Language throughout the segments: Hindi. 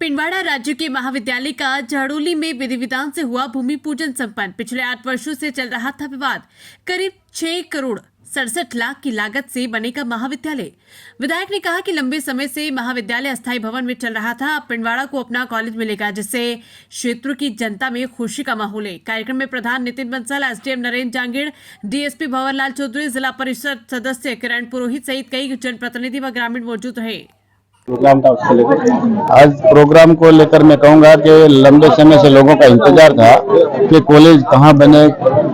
पिंडवाड़ा राज्य के महाविद्यालय का झाड़ोली में विधि विधान से हुआ भूमि पूजन संपन्न। पिछले 8 वर्षों से चल रहा था विवाद। करीब 6 करोड़ 67 लाख की लागत से बनेगा महाविद्यालय। विधायक ने कहा कि लंबे समय से महाविद्यालय अस्थायी भवन में चल रहा था, अब पिंडवाड़ा को अपना कॉलेज मिलेगा, जिससे क्षेत्र की जनता में खुशी का माहौल है। कार्यक्रम में प्रधान नितिन बंसल, एसडीएम नरेंद्र जांगीड़, डीएसपी भंवरलाल चौधरी, जिला परिषद सदस्य किरण पुरोहित सहित कई जनप्रतिनिधि व ग्रामीण मौजूद रहे। प्रोग्राम था उसको लेकर आज प्रोग्राम को लेकर मैं कहूँगा कि लंबे समय से लोगों का इंतजार था कि कॉलेज कहाँ बने।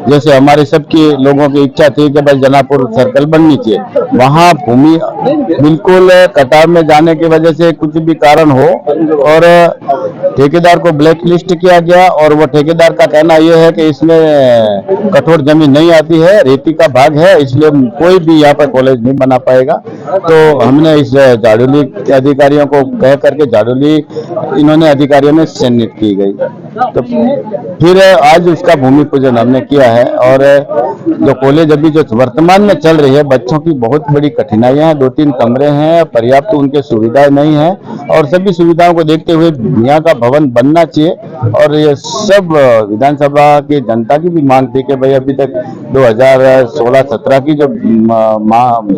जैसे हमारे सबकी लोगों की इच्छा थी कि भाई जनापुर सर्कल बननी चाहिए, वहाँ भूमि बिल्कुल कतार में जाने की वजह से कुछ भी कारण हो और ठेकेदार को ब्लैक लिस्ट किया गया और वो ठेकेदार का कहना यह है कि इसमें कठोर जमीन नहीं आती है, रेती का भाग है, इसलिए कोई भी यहाँ पर कॉलेज नहीं बना पाएगा। तो हमने इस झाड़ोली अधिकारियों को कह करके झाड़ोली इन्होंने अधिकारियों में चयनित की गई, तो फिर आज उसका भूमि पूजन हमने किया है। और जो कॉलेज अभी जो वर्तमान में चल रही है, बच्चों की बहुत बड़ी कठिनाइयां हैं, 2-3 कमरे हैं, पर्याप्त उनके सुविधाएं नहीं है और सभी सुविधाओं को देखते हुए यहाँ का भवन बनना चाहिए। और ये सब विधानसभा की जनता की भी मांग थी कि भाई अभी तक 2016-17 की जो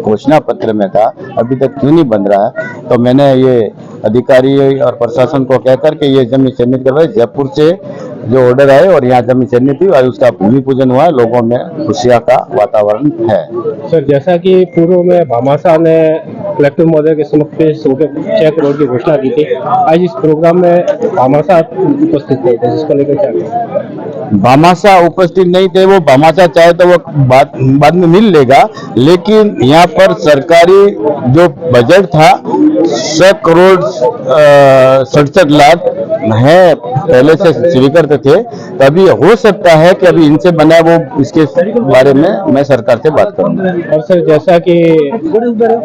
घोषणा पत्र में था, अभी तक क्यों नहीं बन रहा है। तो मैंने ये अधिकारी और प्रशासन को कहकर के ये जमीन चिन्हित करवाई। जयपुर से जो ऑर्डर आए और यहाँ जमीन चिन्हित हुई और उसका भूमि पूजन हुआ है, लोगों में खुशियां का वातावरण है। सर, जैसा कि पूर्व में भामाशाह ने कलेक्टर महोदय के समक्ष 6 करोड़ की घोषणा की थी, आज इस प्रोग्राम में भामाशाह उपस्थित नहीं थे, जिसको लेकर क्या भामाशाह उपस्थित नहीं थे। वो भामाशाह चाहे तो वो बाद में मिल लेगा, लेकिन यहाँ पर सरकारी जो बजट था 6 करोड़ 67 लाख है, पहले से स्वीकृत थे। तभी हो सकता है कि अभी इनसे बना, वो इसके बारे में मैं सरकार से बात करूंगा। और सर, जैसा कि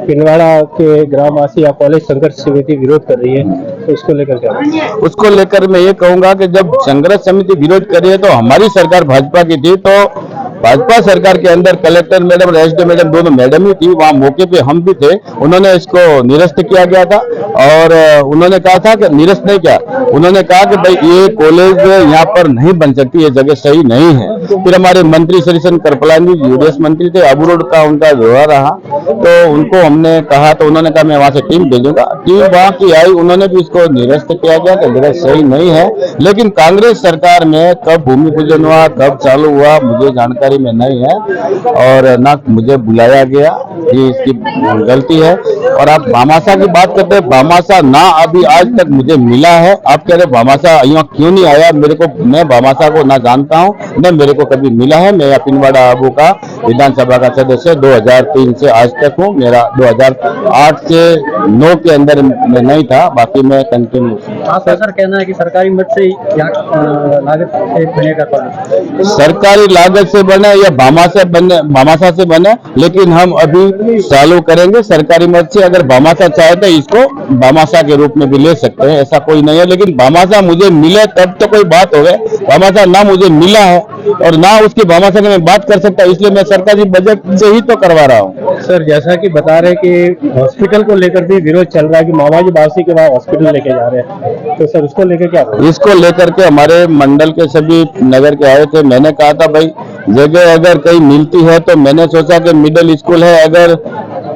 पिंडवाड़ा के ग्रामवासी या कॉलेज संघर्ष समिति विरोध कर रही है, तो उसको लेकर क्या? उसको लेकर मैं ये कहूंगा कि जब संघर्ष समिति विरोध कर रही है तो हमारी सरकार भाजपा की थी, तो भाजपा सरकार के अंदर कलेक्टर मैडम और एसडी मैडम दोनों मैडम ही थी, वहाँ मौके पे हम भी थे। उन्होंने इसको निरस्त किया गया था और उन्होंने कहा था कि निरस्त नहीं किया, उन्होंने कहा कि भाई ये कॉलेज यहाँ पर नहीं बन सकती, ये जगह सही नहीं है। फिर हमारे मंत्री श्री कृपलानी जी यूडीएस मंत्री थे, अबू रोड का उनका दौरा रहा, तो उनको हमने कहा तो उन्होंने कहा मैं वहां से टीम भेजूंगा। टीम वहां की आई, उन्होंने भी इसको निरस्त किया गया कि जगह सही नहीं है। लेकिन कांग्रेस सरकार में कब भूमि पूजन हुआ, कब चालू हुआ, मुझे जानकारी में नहीं है और ना मुझे बुलाया गया, ये इसकी गलती है। और आप भामाशाह की बात करते हैं, भामाशाह ना अभी आज तक मुझे मिला है। आप कह रहे भामाशाह यहाँ क्यों नहीं आया, मेरे को, मैं भामाशाह को ना जानता हूँ न मेरे को कभी मिला है। मैं पिंडवाड़ा आबू का विधानसभा का सदस्य 2003 से आज तक हूँ। मेरा 2008 से 9 के अंदर मैं नहीं था, बाकी मैं कंटिन्यू। सर, कहना है कि सरकारी मद से लागत से बनेगा, सरकारी लागत से बने या भामाशाह से बने, लेकिन हम अभी चालू करेंगे सरकारी मद से। अगर भामाशाह चाहे तो इसको भामाशाह के रूप में भी ले सकते हैं, ऐसा कोई नहीं है। लेकिन भामाशाह मुझे मिले तब तो कोई बात हो गए, भामाशाह ना मुझे मिला है और ना उसकी भामाशाह की मैं बात कर सकता, इसलिए मैं सरकारी बजट से ही तो करवा रहा हूँ। सर, जैसा कि बता रहे कि हॉस्पिटल को लेकर भी विरोध चल रहा है कि मामाजी बासी के बाद हॉस्पिटल लेके जा रहे हैं, तो सर उसको लेकर क्या? इसको लेकर के हमारे मंडल के सभी नगर के आए थे। मैंने कहा था भाई जगह अगर कहीं मिलती है तो मैंने सोचा कि मिडिल स्कूल है, अगर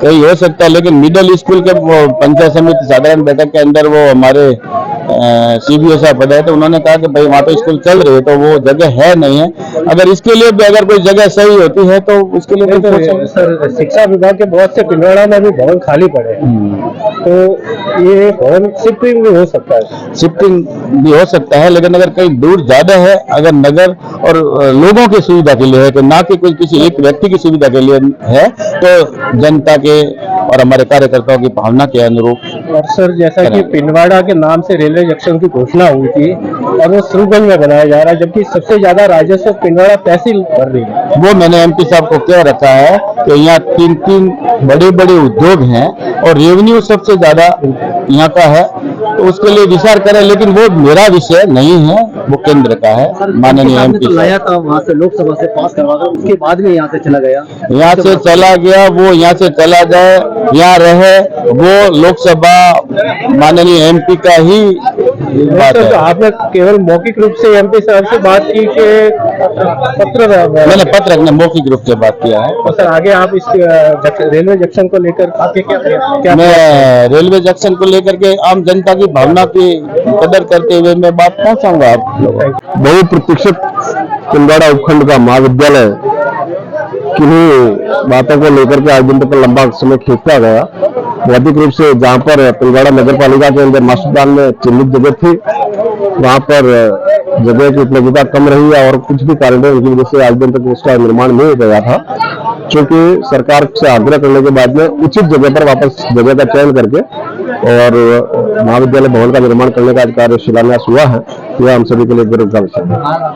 कहीं हो सकता है, लेकिन मिडिल स्कूल के पंचायत समिति साधारण बैठक के अंदर वो हमारे सीबीओ साहब बताए, तो उन्होंने कहा कि भाई वहाँ पे स्कूल चल रही है तो वो जगह है नहीं है। अगर इसके लिए भी अगर कोई जगह सही होती है तो उसके लिए तो सर, शिक्षा विभाग के बहुत से पिंडवाड़ा में भी भवन खाली पड़े हैं, तो ये भवन शिफ्टिंग भी हो सकता है। शिफ्टिंग भी हो सकता है, लेकिन अगर कहीं दूर ज्यादा है, अगर नगर और लोगों की सुविधा के लिए है, तो ना कि कोई किसी एक व्यक्ति की सुविधा के लिए है, तो जनता के और हमारे कार्यकर्ताओं की भावना के अनुरूप। और सर, जैसा कि पिंडवाड़ा के नाम से रेलवे जंक्शन की घोषणा हुई थी और वो शुरूगंज में बनाया जा रहा है, जबकि सबसे ज्यादा राजस्व पिंडवाड़ा तहसील भर रही है। वो मैंने एमपी साहब को कह रखा है कि यहाँ 3 बड़े बड़े उद्योग हैं और रेवेन्यू सबसे ज्यादा यहाँ का है, तो उसके लिए विचार करें। लेकिन वो मेरा विषय नहीं है, वो केंद्र का है। माननीय एमपी लाया था वहाँ से, लोकसभा से पास करवाकर, उसके बाद में यहाँ से चला गया, यहाँ से चला गया, वो यहाँ से चला जाए, यहाँ रहे, वो लोकसभा माननीय एमपी का ही बात तो है। आपने केवल मौखिक रूप से एमपी साहब से बात की कि पत्र? मैंने पत्र अपने मौखिक रूप से बात किया है। तो सर आगे आप इस रेलवे जंक्शन को लेकर आगे क्या मैं रेलवे जंक्शन को लेकर के आम जनता की भावना की कदर करते हुए मैं बात पहुंचाऊंगा आप लोगों को। बहुप्रतीक्षित छिंदवाड़ा उपखंड का महाविद्यालय किन्हीं बातों को लेकर के आज दिन तक लंबा समय खींचता गया। भौतिक रूप से जहां पर छिंदवाड़ा नगर पालिका के अंदर मास्टर प्लान में चिन्हित जगह थी, वहां पर जगह की उपलब्धता कम रही है और कुछ भी कारण है, इनकी वजह से आज दिन तक उसका निर्माण नहीं हो गया था। क्योंकि सरकार से आग्रह करने के बाद में उचित जगह पर वापस जगह का चयन करके और महाविद्यालय भवन का निर्माण करने का कार्य शिलान्यास हुआ है। यह हम सभी के लिए गर्व का विषय है।